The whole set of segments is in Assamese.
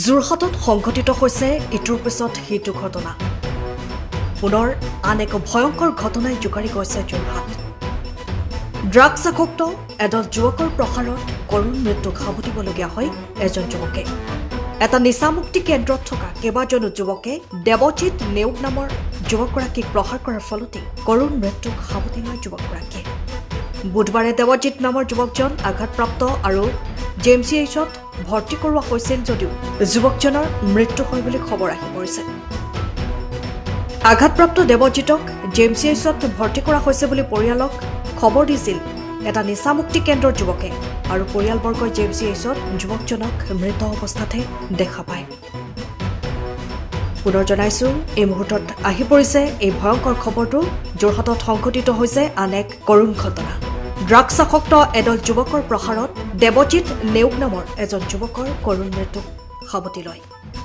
যোৰহাটত সংঘটিত হৈছে ইটোৰ পিছত সিটো ঘটনা। পুনৰ আন এক ভয়ংকৰ ঘটনাই জোকাৰি গৈছে যোৰহাট। ড্ৰাগছ আসক্ত এদল যুৱকৰ প্ৰহাৰত কৰুণ মৃত্যুক সাৱটিবলগীয়া হয় এজন যুৱকে। এটা নিচামুক্তি কেন্দ্ৰত থকা কেইবাজনো যুৱকে দেৱজিৎ নেওগ নামৰ যুৱকগৰাকীক প্ৰহাৰ কৰাৰ ফলতে কৰুণ মৃত্যুক সাৱটি লয় যুৱকগৰাকীয়ে। বুধবাৰে দেৱজিৎ নামৰ যুৱকজন আঘাতপ্ৰাপ্ত আৰু JMCHত ভৰ্তি কৰোৱা হৈছিল যদিও যুৱকজনৰ মৃত্যু হয় বুলি খবৰ আহি পৰিছে। আঘাতপ্ৰাপ্ত দেৱজিৎক JMCHত ভৰ্তি কৰা হৈছে বুলি পৰিয়ালক খবৰ দিছিল এটা নিচামুক্তি কেন্দ্ৰৰ যুৱকে আৰু পৰিয়ালবৰ্গই JMCHত যুৱকজনক মৃত অৱস্থাতে দেখা পায়। পুনৰ জনাইছো এই মুহূৰ্তত আহি পৰিছে এই ভয়ংকৰ খবৰটো। যোৰহাটত সংঘটিত হৈছে আন এক কৰুণ ঘটনা। ড্ৰাগছ আসক্ত এদল যুৱকৰ প্ৰহাৰত দেৱজিৎ নেওগ নামৰ এজন যুৱকৰ কৰুণ মৃত্যুক সাৱটি লয়।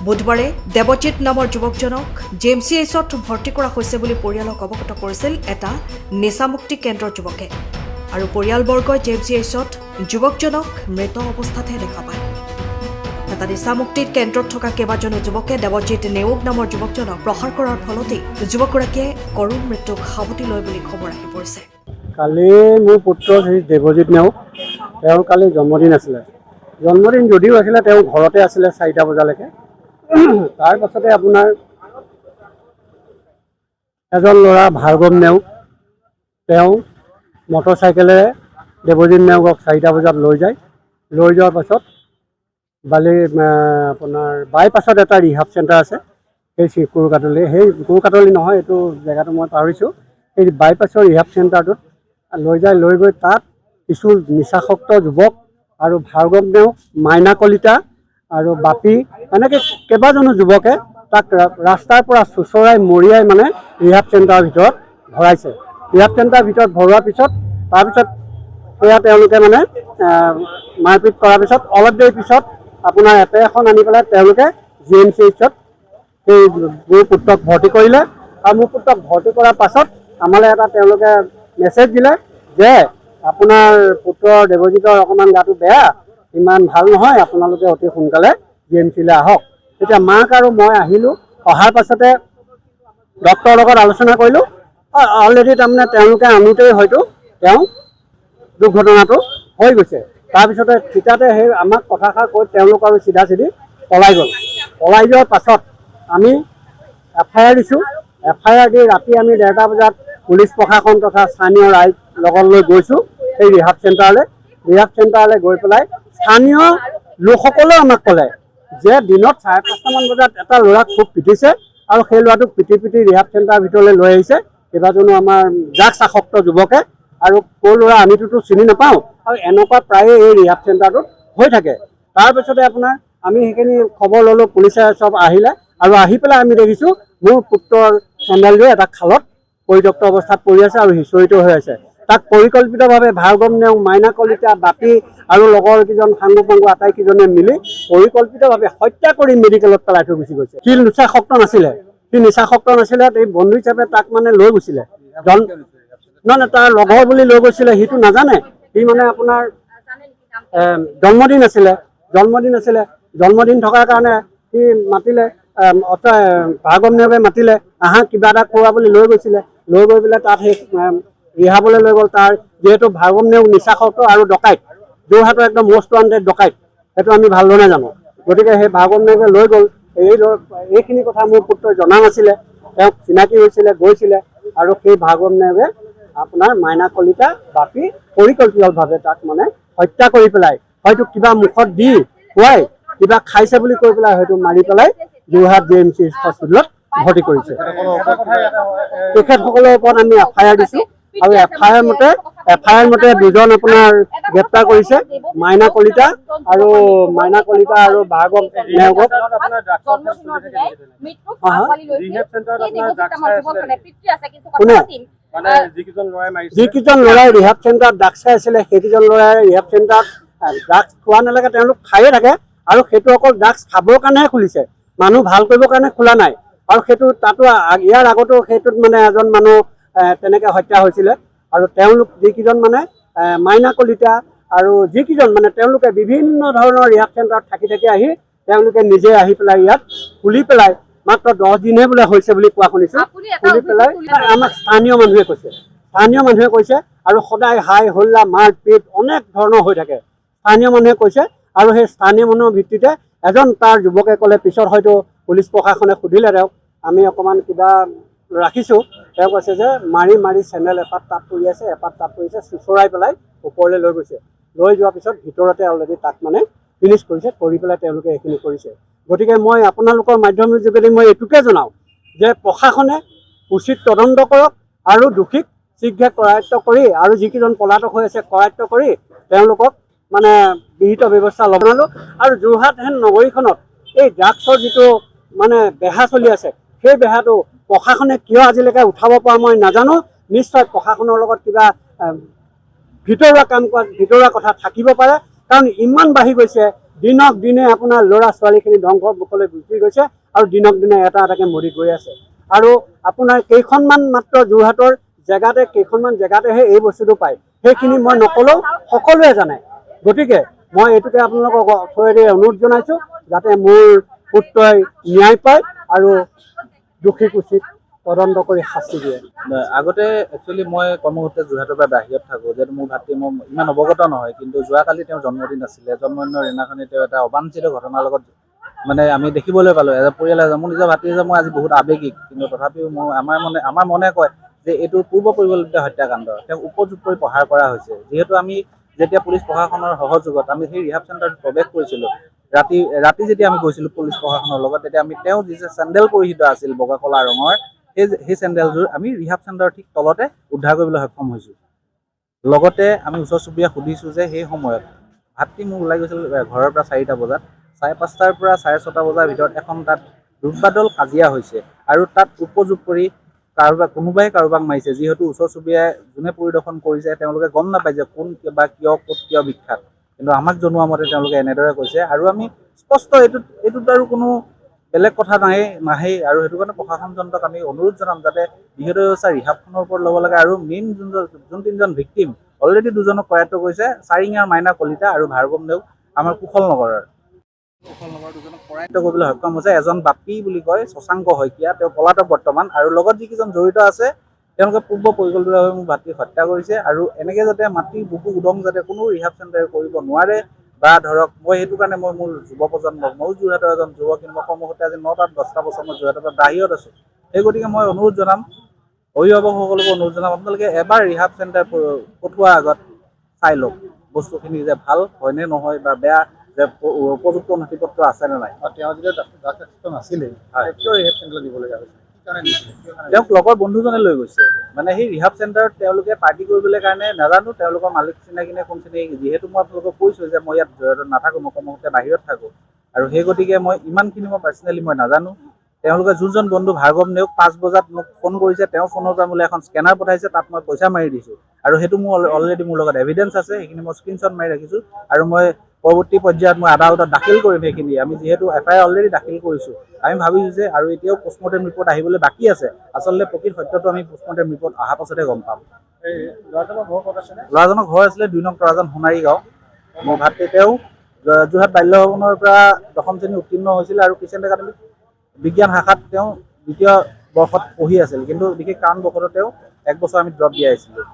বুধবাৰে দেৱজিৎ নামৰ যুৱকজনক JMCHত ভৰ্তি কৰা হৈছে বুলি পৰিয়ালক অৱগত কৰিছিল এটা নিচামুক্তি কেন্দ্ৰৰ যুৱকে আৰু পৰিয়ালবৰ্গই JMCHত যুৱকজনক মৃত অৱস্থাতে দেখা পায়। এটা নিচামুক্তিৰ কেন্দ্ৰত থকা কেইবাজনো যুৱকে দেৱজিৎ নেওগ নামৰ যুৱকজনক প্ৰহাৰ কৰাৰ ফলতেই যুৱকগৰাকীয়ে কৰুণ মৃত্যুক সাৱটি লয় বুলি খবৰ আহি পৰিছে। কালি মোৰ পুত্ৰ শ্ৰী দেৱজিৎ নেওগ, তেওঁৰ কালি জন্মদিন আছিলে। জন্মদিন যদিও আছিলে তেওঁ ঘৰতে আছিলে 4টা বজালৈকে। তাৰ পাছতে আপোনাৰ এজন ল'ৰা ভাৰ্গৱ নেওগ, তেওঁ মটৰচাইকেলেৰে দেৱজিৎ নেওগক 4টা বজাত লৈ যায়। লৈ যোৱাৰ পাছত আপোনাৰ বাইপাছত এটা ৰিহাব চেণ্টাৰ আছে, সেই কুৰুকাটলি নহয়, এইটো জেগাটো মই পাহৰিছোঁ। সেই বাইপাছৰ ৰিহাব চেণ্টাৰটোত লৈ যায়। লৈ গৈ তাত কিছু নিচাসক্ত যুৱক আৰু ভাৰ্গৱ নেওগ, মাইনা কলিতা আৰু বাপী এনেকৈ কেইবাজনো যুৱকে তাক ৰাস্তাৰ পৰা চুচৰাই মৰিয়াই মানে ৰিহাব চেণ্টাৰৰ ভিতৰত ভৰাইছে। ৰিহাব চেণ্টাৰৰ ভিতৰত ভৰোৱাৰ পিছত তাৰপিছত সেয়া তেওঁলোকে মানে মাৰপিট কৰাৰ পিছত অলপ দেৰি পিছত আপোনাৰ এপে এখন আনি পেলাই তেওঁলোকে JMCHত সেই মোৰ পুত্ৰক ভৰ্তি কৰিলে। আৰু মোৰ পুত্ৰক ভৰ্তি কৰাৰ পাছত আমালৈ এটা তেওঁলোকে মেছেজ দিলে যে আপোনাৰ পুত্ৰ দেৱজিতৰ অকণমান গাটো বেয়া, ইমান ভাল নহয়, আপোনালোকে অতি সোনকালে JMCলৈ আহক। তেতিয়া মাক আৰু মই আহিলোঁ। অহাৰ পাছতে ডক্টৰৰ লগত আলোচনা কৰিলোঁ। অলৰেডি তাৰমানে তেওঁলোকে আনোতেই হয়তো তেওঁ দুৰ্ঘটনাটো হৈ গৈছে। তাৰপিছতে থিতাতে সেই আমাক কথাষাৰ কৈ তেওঁলোক আৰু চিধা চিধি পলাই গ'ল। পলাই যোৱাৰ পাছত আমি FIR দিছোঁ। FIR দি ৰাতি আমি 1:30 বজাত পুলিচ প্ৰশাসন তথা স্থানীয় ৰাইজ লগত লৈ গৈছোঁ সেই ৰিহাব চেণ্টাৰলৈ। ৰিহাব চেণ্টাৰলৈ গৈ পেলাই স্থানীয় লোকসকলেও আমাক ক'লে যে দিনত 5:30মান বজাত এটা ল'ৰাক খুব পিটিছে আৰু সেই ল'ৰাটোক পিটি ৰিহাব চেণ্টাৰৰ ভিতৰলৈ লৈ আহিছে কেইবাজনো আমাৰ ড্ৰাগছ আসক্ত যুৱকে। আৰু ক'ৰ ল'ৰা আমিতো চিনি নাপাওঁ, আৰু এনেকুৱা প্ৰায়ে এই ৰিহাব চেণ্টাৰটোত হৈ থাকে। তাৰপিছতে আপোনাৰ আমি সেইখিনি খবৰ ল'লোঁ, পুলিচে চব আহিলে আৰু আহি পেলাই আমি দেখিছোঁ মোৰ পুত্ৰৰ চেণ্ডেলযোৰ এটা খালত পৰিত্যক্ত অৱস্থাত পৰি আছে আৰু সিঁচৰিত হৈ আছে। তাক পৰিকল্পিতভাৱে ভাৰ্গৱ নেওগ, মাইনা কলিতা, বাপী আৰু লগৰ কেইজন সাংগু পাংগু আটাইকেইজনে মিলি পৰিকল্পিতভাৱে হত্যা কৰি মেডিকেলত পেলাই থৈ গুচি গৈছে। সি নিচাসক্ত নাছিলে, এই বন্ধু হিচাপে তাক মানে লৈ গৈছিলে। নহয়, তাৰ লগৰ বুলি লৈ গৈছিলে, সিটো নাজানে। সি মানে আপোনাৰ জন্মদিন আছিলে। জন্মদিন থকাৰ কাৰণে সি মাতিলে, ভাৰ্গৱ নেওগে মাতিলে, আহা কিবা এটা খোৱা বুলি লৈ গৈছিলে। লৈ গৈ পেলাই তাত সেই ৰিহাবলৈ লৈ গ'ল। তাৰ যিহেতু ভাৰ্গৱ নেওগ নিচাসক্ত আৰু ডকাইত, যোৰহাটৰ একদম মষ্ট ৱান্টেড ডকাইত, সেইটো আমি ভালদৰে জানো। গতিকে সেই ভাৰ্গৱ নেওগে লৈ গ'ল। এইখিনি কথা মোৰ পুত্ৰই জনা নাছিলে। তেওঁক চিনাকি হৈছিলে, গৈছিলে, আৰু সেই ভাৰ্গৱ নেওগে আপোনাৰ মাইনা কলিতা, বাপী পৰিকল্পিতভাৱে তাক মানে হত্যা কৰি পেলাই হয়তো কিবা মুখত দি খুৱাই কিবা খাইছে বুলি কৈ পেলাই হয়তো মাৰি পেলাই যোৰহাট JMCH হস্পিটেলত ভৰ্তি কৰিছে। তেখেতসকলৰ ওপৰত আমি FIR দিছোঁ আৰু FIR মতে দুজন আপোনাৰ গ্ৰেপ্তাৰ কৰিছে, মাইনা কলিতা আৰু ভাৰ্গৱ নেওগক। যিকেইজন ল'ৰাই ৰিহাব চেণ্টাৰত ড্ৰাগছ খাই আছিলে সেইকেইজন ল'ৰাই ৰিহাব চেণ্টাৰত ড্ৰাগছ খোৱা নালাগে, তেওঁলোক খায়ে থাকে। আৰু সেইটো অকল ড্ৰাগছ খাবৰ কাৰণেহে খুলিছে, মানুহ ভাল কৰিবৰ কাৰণে খোলা নাই। আৰু সেইটো তাতো ইয়াৰ আগতো সেইটোত মানে এজন মানুহ তেনেকৈ হত্যা হৈছিলে। আৰু তেওঁলোক যিকেইজন মানে মাইনা কলিতা আৰু যিকেইজন মানে তেওঁলোকে বিভিন্ন ধৰণৰ ৰিহাব চেণ্টাৰত থাকি আহি তেওঁলোকে নিজে আহি পেলাই ইয়াত খুলি পেলাই মাত্ৰ 10 দিনহে বোলে হৈছে বুলি কোৱা শুনিছোঁ। খুলি পেলাই আমাক স্থানীয় মানুহে কৈছে আৰু সদায় হাই হল্লা মাৰপিট অনেক ধৰণৰ হৈ থাকে স্থানীয় মানুহে কৈছে। আৰু সেই স্থানীয় মানুহৰ ভিত্তিতে এজন তাৰ যুৱকে ক'লে, পিছত হয়তো পুলিচ প্ৰশাসনে সুধিলে তেওঁক, আমি অকণমান কিবা ৰাখিছোঁ, তেওঁ কৈছে যে মাৰি চেণ্ডেল এপাত তাত পৰি আছে, এপাত তাত পৰিছে, চুচৰাই পেলাই ওপৰলৈ লৈ গৈছে। লৈ যোৱাৰ পিছত ভিতৰতে অলৰেডি তাক মানে ফিনিছ কৰিছে, কৰি পেলাই তেওঁলোকে এইখিনি কৰিছে। গতিকে মই আপোনালোকৰ মাধ্যমৰ যোগেদি মই এইটোকে জনাওঁ যে প্ৰশাসনে উচিত তদন্ত কৰক আৰু দোষীক শীঘ্ৰে কৰায়ত্ব কৰি আৰু যিকেইজন পলাতক হৈ আছে কৰায়ত্ব কৰি তেওঁলোকক মানে বিহিত ব্যৱস্থা ল'ব। আৰু যোৰহাট হেন নগৰীখনত এই ড্ৰাগছৰ যিটো মানে বেহা চলি আছে, সেই বেহাটো প্ৰশাসনে কিয় আজিলৈকে উঠাব পৰা মই নাজানো। নিশ্চয় প্ৰশাসনৰ লগত কিবা ভিতৰুৱা কথা থাকিব পাৰে, কাৰণ ইমান বাঢ়ি গৈছে। দিনক দিনে আপোনাৰ ল'ৰা ছোৱালীখিনি ধ্বংসৰ মুখলৈ গুচি গৈছে আৰু দিনক দিনে এটা এটাকে মৰি গৈ আছে। আৰু আপোনাৰ কেইখনমান মাত্ৰ যোৰহাটৰ কেইখনমান জেগাতেহে এই বস্তুটো পায়, সেইখিনি মই নকলেও সকলোৱে জানে। গতিকে মই এইটোকে আপোনালোকক থৈৰে অনুৰোধ জনাইছোঁ যাতে মোৰ পুত্ৰই ন্যায় পায় আৰু দোষীক উচিত তদন্ত কৰি শাস্তি দিয়ে। আগতে একচুৱেলি মই কৰ্মসূত্ৰে যোৰহাটৰ পৰা বাহিৰত থাকোঁ, যিহেতু মোৰ ভাতৃ মই ইমান অৱগত নহয়। কিন্তু যোৱাকালি তেওঁৰ জন্মদিন আছিলে, জন্মদিনৰ দিনাখনি তেওঁ এটা অবাঞ্ছিত ঘটনাৰ লগত মানে আমি দেখিবলৈ পালোঁ। এজ পৰিয়াল মোৰ নিজৰ ভাতৃ যে মই আজি বহুত আৱেগিক, কিন্তু তথাপিও আমাৰ মনে কয় যে এইটো পূৰ্ব পৰিকল্পিত হত্যাকাণ্ড। তেওঁক উপযুক্ত কৰি প্ৰহাৰ কৰা হৈছে। যিহেতু আমি যেতিয়া পুলিচ প্ৰশাসনৰ সহযোগত আমি সেই ৰিহাব চেণ্টাৰত প্ৰৱেশ কৰিছিলোঁ, ৰাতি যেতিয়া আমি গৈছিলোঁ পুলিচ প্ৰশাসনৰ লগত, তেতিয়া আমি তেওঁ যি চেণ্ডেল পৰিহিত আছিল বগা কলা ৰঙৰ, সেই চেণ্ডেলযোৰ আমি ৰিহাব চেণ্টাৰৰ ঠিক তলতে উদ্ধাৰ কৰিবলৈ সক্ষম হৈছোঁ। লগতে আমি ওচৰ চুবুৰীয়াক সুধিছোঁ যে সেই সময়ত ভাতৃ মোৰ ওলাই গৈছিল ঘৰৰ পৰা 4টা বজাত, 5:30 পৰা 6:30 বজাৰ ভিতৰত এখন তাত ৰোডবাদল কাজিয়া হৈছে আৰু তাত উপযোগ কৰি কোনোবাই কাৰোবাক মাৰিছে। যিহেতু ওচৰ চুবুৰীয়াই যোনে পৰিদৰ্শন কৰিছে তেওঁলোকে গম নাপায় যে কোন বা কিয় ক'ত কিয় বিখ্যাত, কিন্তু আমাক জনোৱা মতে তেওঁলোকে এনেদৰে কৈছে। আৰু আমি স্পষ্ট এইটোত আৰু কোনো বেলেগ কথা নাহেই। আৰু সেইটো কাৰণে প্ৰশাসনযন্ত্ৰক আমি অনুৰোধ জনাম যাতে বিহিত ব্যৱস্থা ৰিহাবখনৰ ওপৰত ল'ব লাগে। আৰু মেইন যোন 3জন ভিক্টিম অলৰেডি 2জনক কৰায়ত্ব কৰিছে, চাৰিঙীয়াৰ মাইনা কলিতা আৰু ভাৰ্গৱ নেওগ আমাৰ কুশল নগৰৰ 2জনক কৰায়ত্ব কৰিবলৈ সক্ষম হৈছে। এজন বাপী বুলি কয় শশাংক শইকীয়া, তেওঁ পলাতক বৰ্তমান। আৰু লগত যিকেইজন জড়িত আছে তেওঁলোকে পূৰ্ব পৰিকল্পিতভাৱে মোৰ ভাতৃক হত্যা কৰিছে। আৰু এনেকৈ যাতে মাটিৰ বুকু উদং যাতে কোনো ৰিহাব চেণ্টাৰে কৰিব নোৱাৰে, বা ধৰক মই সেইটো কাৰণে মই মোৰ যুৱ প্ৰজন্মক, ময়ো যোৰহাটৰ এজন যুৱক, কিন্তু মই কৰ্মসূত্ৰে আজি 9-10টা বছৰ মই যোৰহাটৰ পৰা বাহিৰত আছোঁ। সেই গতিকে মই অনুৰোধ জনাম, অভিভাৱকসকলকো অনুৰোধ জনাম, আপোনালোকে এবাৰ ৰিহাব চেণ্টাৰ পঠোৱাৰ আগত চাই লওক বস্তুখিনি যে ভাল হয়নে নহয়, বা বেয়া যে উপযুক্ত নথি পত্ৰ আছে নে নাই। তেওঁ যেতিয়া নাছিলেই কিয় ৰিহাব চেণ্টাৰ দিবলগীয়া হৈছে? তেওঁক লগৰ বন্ধুজনে লৈ গৈছে। মানে সেই ৰিহাব চেণ্টাৰত তেওঁলোকে পাৰ্টি কৰিবলৈ কাৰণে নাজানো তেওঁলোকৰ মালিক চিনাকি নে কোন চিনাকি। যিহেতু মই আপোনালোকক কৈছোঁ যে মই ইয়াত যোৰহাটত নাথাকোঁ, মই কৰ্মসূত্ৰে বাহিৰত থাকোঁ। আৰু সেই গতিকে মই ইমানখিনি পাৰ্চনেলি মই নাজানো। তেওঁলোকে যোনজন বন্ধু ভাৰ্গৱ নেওগ 5 বজাত মোক ফোন কৰিছে, তেওঁৰ ফোনৰ পৰা মোলৈ এখন স্কেনাৰ পঠাইছে, তাত মই পইচা মাৰি দিছোঁ। আৰু সেইটো মোৰ অলৰেডি মোৰ লগত এভিডেঞ্চ আছে, সেইখিনি মই স্ক্ৰীনশ্বট মাৰি ৰাখিছোঁ। আৰু মই পৰৱৰ্তী পৰ্যায়ত মই আদালতত দাখিল কৰিম সেইখিনি। আমি যিহেতু FIR অলৰেডি দাখিল কৰিছোঁ, আমি ভাবিছোঁ যে আৰু এতিয়াও পষ্টমৰ্টেম ৰিপৰ্ট আহিবলৈ বাকী আছে। আচলতে প্ৰকৃত সত্যটো আমি পষ্টমৰ্টেম ৰিপৰ্ট অহাৰ পাছতহে গম পাম। এই ল'ৰাজনৰ ঘৰ ক'ত আছিলে? ল'ৰাজনৰ ঘৰ আছিলে 2 নং তৰাজান সোণাৰী গাঁও। মোৰ ভাতৃ তেওঁ যোৰহাট বাল্য ভৱনৰ পৰা 10ম শ্ৰেণী উত্তীৰ্ণ হৈছিল আৰু ক্ৰিশ্চিয়ান একাডেমীত বিজ্ঞান শাখাত তেওঁ 2য় বৰ্ষত পঢ়ি আছিল। কিন্তু বিশেষ কাৰণবশতঃ তেওঁ 1 বছৰ আমি ড্ৰপ দিয়াইছিলোঁ।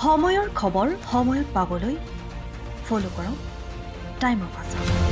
সময়ৰ খবৰ সময়ত পাবলৈ ফ'ল' কৰক টাইম অফ আছাম।